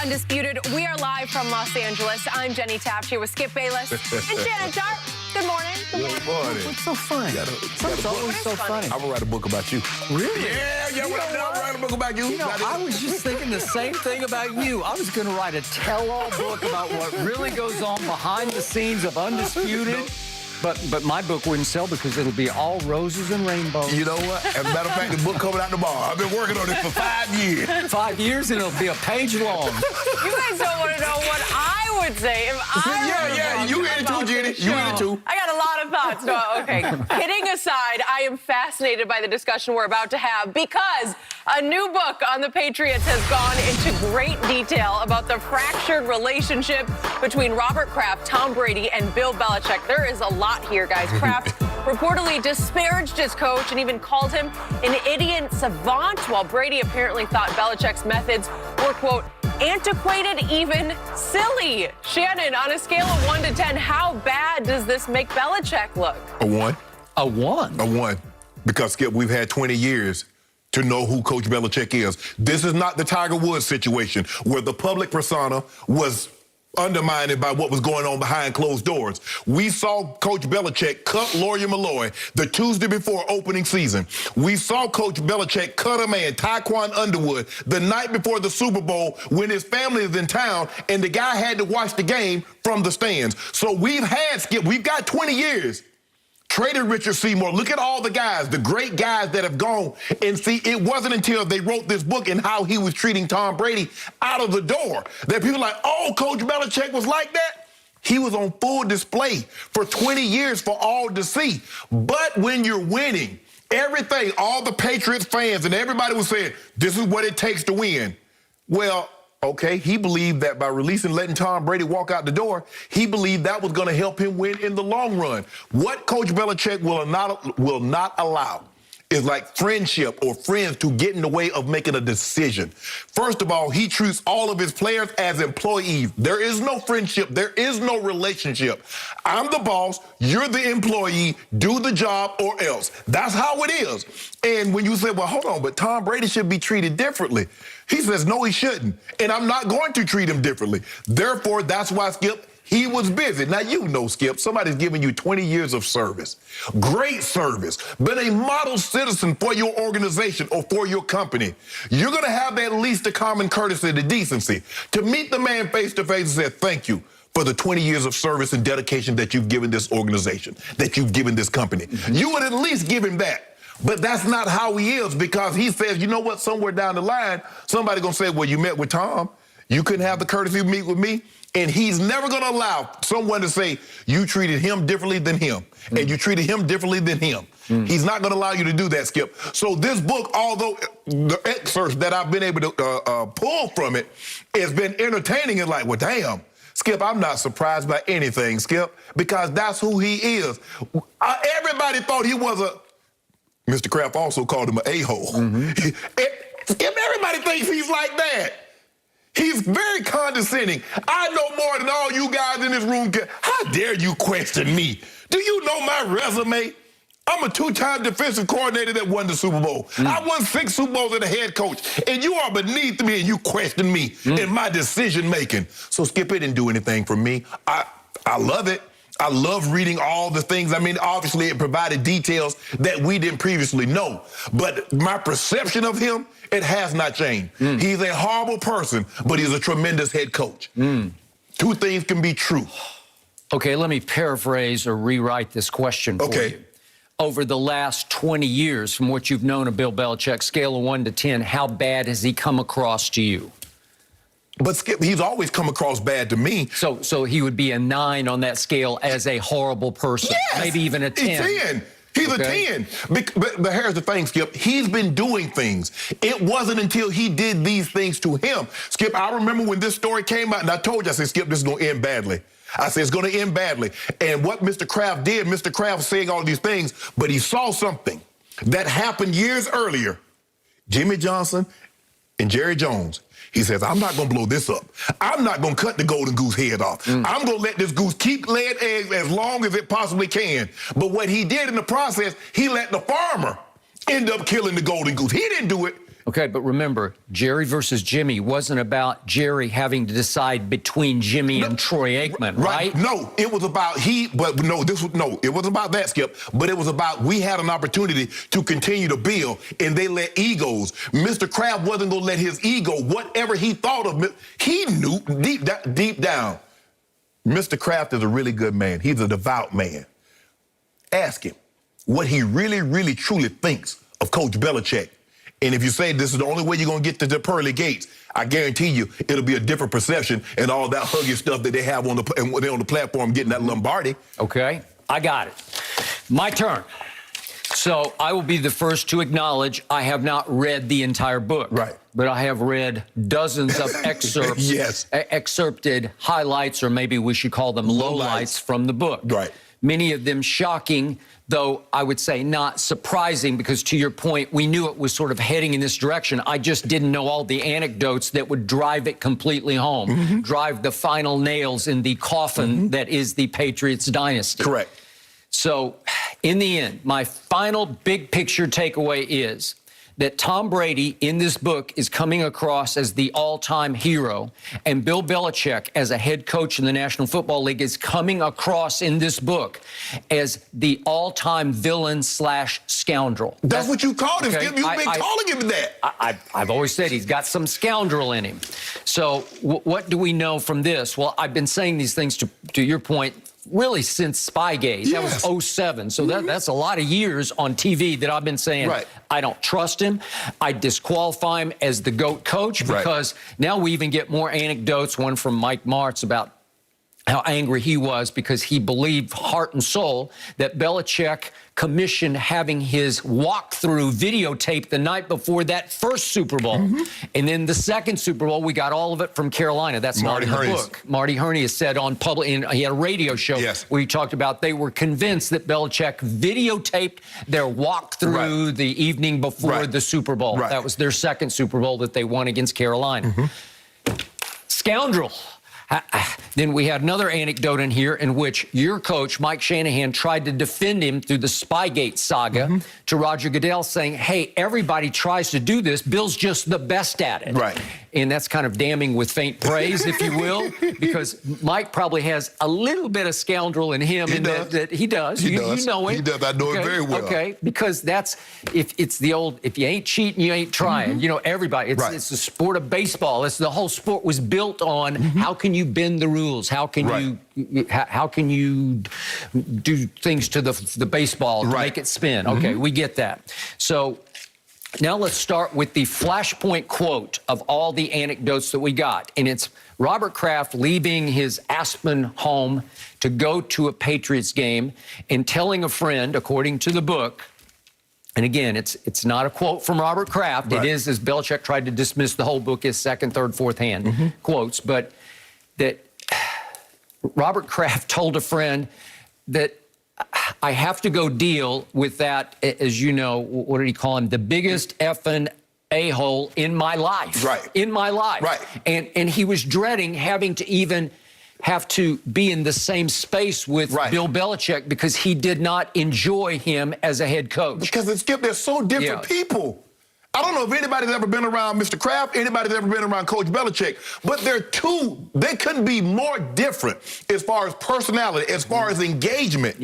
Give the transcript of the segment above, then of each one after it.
Undisputed. We are live from Los Angeles. I'm Jenny Taft here with Skip Bayless and Shannon Sharp. Good morning. Good morning. What's so funny? What's always so funny? I'm gonna write a book about you. Really? Yeah, I'm gonna write a book about you. I was just thinking the same thing about you. I was gonna write a tell-all book about what really goes on behind the scenes of Undisputed. But my book wouldn't sell because it'll be all roses and rainbows. You know what? As a matter of fact, the book coming out tomorrow. I've been working on this for 5 years. 5 years and it'll be a page long. You guys don't want to know what I would say if I Yeah, you in it too, Jenny. You in it too. I got a lot of thoughts. No, okay. Kidding aside, I am fascinated by the discussion we're about to have because a new book on the Patriots has gone into great detail about the fractured relationship between Robert Kraft, Tom Brady, and Bill Belichick. There is a lot here, guys. Kraft reportedly disparaged his coach and even called him an idiot savant, while Brady apparently thought Belichick's methods were, quote, antiquated, even silly. Shannon, on a scale of 1 to 10, how bad does this make Belichick look? A 1. A 1? A 1. Because, Skip, we've had 20 years to know who Coach Belichick is. This is not the Tiger Woods situation where the public persona was undermined by what was going on behind closed doors. We saw Coach Belichick cut Lawyer Malloy the Tuesday before opening season. We saw Coach Belichick cut a man, Taquan Underwood, the night before the Super Bowl when his family is in town and the guy had to watch the game from the stands. So we've got 20 years. Traded Richard Seymour. Look at all the guys, the great guys that have gone. And see, it wasn't until they wrote this book and how he was treating Tom Brady out of the door that people like, oh, Coach Belichick was like that. He was on full display for 20 years for all to see. But when you're winning, everything, all the Patriots fans and everybody was saying, this is what it takes to win. Well, okay, he believed that by letting Tom Brady walk out the door, he believed that was going to help him win in the long run. What Coach Belichick will not allow is like friendship or friends to get in the way of making a decision. First of all, he treats all of his players as employees. There is no friendship. There is no relationship. I'm the boss. You're the employee. Do the job or else. That's how it is. And when you say, well, hold on, but Tom Brady should be treated differently. He says, no, he shouldn't. And I'm not going to treat him differently. Therefore, that's why, Skip, he was busy. Now, you know, Skip, somebody's giving you 20 years of service. Great service. Been a model citizen for your organization or for your company. You're going to have at least the common courtesy, the decency to meet the man face to face and say, thank you for the 20 years of service and dedication that you've given this organization, that you've given this company. Mm-hmm. You would at least give him that. But that's not how he is, because he says, you know what, somewhere down the line, somebody's going to say, well, you met with Tom. You couldn't have the courtesy to meet with me. And he's never going to allow someone to say, you treated him differently than him, and you treated him differently than him. He's not going to allow you to do that, Skip. So this book, although the excerpts that I've been able to pull from it has been entertaining and like, well, damn, Skip, I'm not surprised by anything, Skip, because that's who he is. Everybody thought he was a... Mr. Kraft also called him an a-hole. Everybody thinks he's like that. He's very condescending. I know more than all you guys in this room. How dare you question me? Do you know my resume? I'm a 2-time defensive coordinator that won the Super Bowl. I won 6 Super Bowls as a head coach. And you are beneath me and you question me in my decision-making. So, Skip, it didn't do anything for me. I love it. I love reading all the things. I mean, obviously, it provided details that we didn't previously know. But my perception of him, it has not changed. He's a horrible person, but he's a tremendous head coach. 2 things can be true. Okay, let me paraphrase or rewrite this question for you. Over the last 20 years, from what you've known of Bill Belichick, scale of 1 to 10, how bad has he come across to you? But, Skip, he's always come across bad to me. So he would be a 9 on that scale as a horrible person. Yes, maybe even a 10. He's 10. He's a 10. But here's the thing, Skip. He's been doing things. It wasn't until he did these things to him. Skip, I remember when this story came out, and I told you, I said, Skip, this is going to end badly. I said, it's going to end badly. And what Mr. Kraft did, Mr. Kraft was saying all these things, but he saw something that happened years earlier. Jimmy Johnson and Jerry Jones. He says, I'm not going to blow this up. I'm not going to cut the golden goose head off. I'm going to let this goose keep laying eggs as long as it possibly can. But what he did in the process, he let the farmer end up killing the golden goose. He didn't do it. Okay, but remember, Jerry versus Jimmy wasn't about Jerry having to decide between Jimmy and Troy Aikman, right? No, it was about it wasn't about that, Skip, but it was about we had an opportunity to continue to build, and they let egos. Mr. Kraft wasn't going to let his ego, whatever he thought of, he knew deep down. Mr. Kraft is a really good man. He's a devout man. Ask him what he really, really, truly thinks of Coach Belichick. And if you say this is the only way you're going to get to the pearly gates, I guarantee you it'll be a different perception and all that huggy stuff that they have on the platform getting that Lombardi. Okay, I got it. My turn. So I will be the first to acknowledge I have not read the entire book. Right. But I have read dozens of excerpts, yes. Excerpted highlights, or maybe we should call them lowlights from the book. Right. Many of them shocking, though I would say not surprising, because to your point, we knew it was sort of heading in this direction. I just didn't know all the anecdotes that would drive it completely home, drive the final nails in the coffin that is the Patriots dynasty. Correct. So in the end, my final big picture takeaway is that Tom Brady in this book is coming across as the all-time hero, and Bill Belichick as a head coach in the National Football League is coming across in this book as the all-time villain / scoundrel. That's what you called him, Okay, Skip. You've been calling him that. I've always said he's got some scoundrel in him. So what do we know from this? Well, I've been saying these things to your point really since Spygate. Yes. That was 07. So that's a lot of years on TV that I've been saying, I don't trust him. I disqualify him as the GOAT coach, because now we even get more anecdotes, one from Mike Martz about how angry he was because he believed heart and soul that Belichick commissioned having his walkthrough videotape the night before that first Super Bowl. And then the second Super Bowl, we got all of it from Carolina. That's not in the book. Marty Herney has said on public, and he had a radio show where he talked about they were convinced that Belichick videotaped their walkthrough the evening before the Super Bowl. That was their second Super Bowl that they won against Carolina. Scoundrel. Then we had another anecdote in here in which your coach, Mike Shanahan, tried to defend him through the Spygate saga to Roger Goodell, saying, hey, everybody tries to do this. Bill's just the best at it. And that's kind of damning with faint praise, if you will, because Mike probably has a little bit of scoundrel in him. That he does. You know it. He does. I know it very well. Okay, because that's, it's the old, if you ain't cheating, you ain't trying. You know, everybody, it's the sport of baseball. It's the whole sport was built on how can you bend the rules? How can you do things to the baseball to make it spin? Okay, we get that. So now let's start with the flashpoint quote of all the anecdotes that we got. And it's Robert Kraft leaving his Aspen home to go to a Patriots game and telling a friend, according to the book, and again, it's not a quote from Robert Kraft. It is, as Belichick tried to dismiss the whole book, as second, third, fourth hand quotes, but that Robert Kraft told a friend that I have to go deal with that, as you know, what did he call him? The biggest effing a-hole in my life. In my life. And he was dreading having to even have to be in the same space with Bill Belichick because he did not enjoy him as a head coach. Because they're so different people. I don't know if anybody's ever been around Mr. Kraft, anybody's ever been around Coach Belichick, but they couldn't be more different as far as personality, as far as engagement.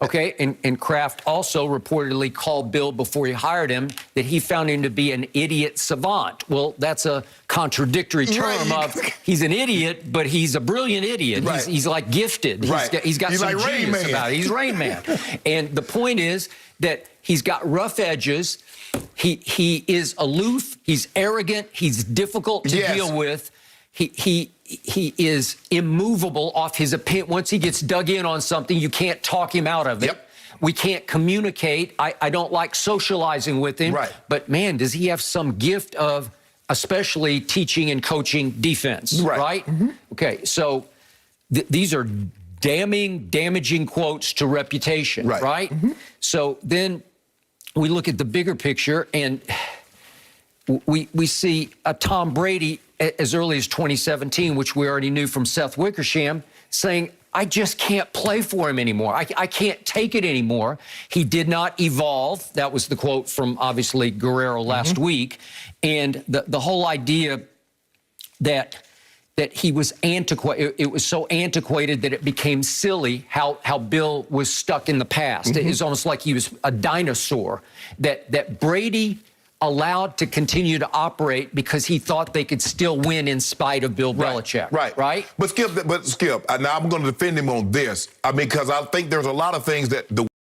Okay, and Kraft also reportedly called Bill before he hired him that he found him to be an idiot savant. Well, that's a contradictory term of he's an idiot, but he's a brilliant idiot. He's like gifted. He's got some like genius about it. He's Rain Man. And the point is that he's got rough edges. He is aloof. He's arrogant. He's difficult to deal with. He is immovable off his opinion. Once he gets dug in on something, you can't talk him out of it. We can't communicate. I don't like socializing with him. But, man, does he have some gift of especially teaching and coaching defense, Okay, so these are damaging quotes to reputation, So then we look at the bigger picture, and we see a Tom Brady as early as 2017, which we already knew from Seth Wickersham, saying, I just can't play for him anymore. I can't take it anymore. He did not evolve. That was the quote from, obviously, Guerrero last week. And the whole idea that he was antiquated, it was so antiquated that it became silly how Bill was stuck in the past. It was almost like he was a dinosaur that Brady allowed to continue to operate because he thought they could still win in spite of Bill Belichick. Right? But Skip, now I'm going to defend him on this. I mean, because I think there's a lot of things that the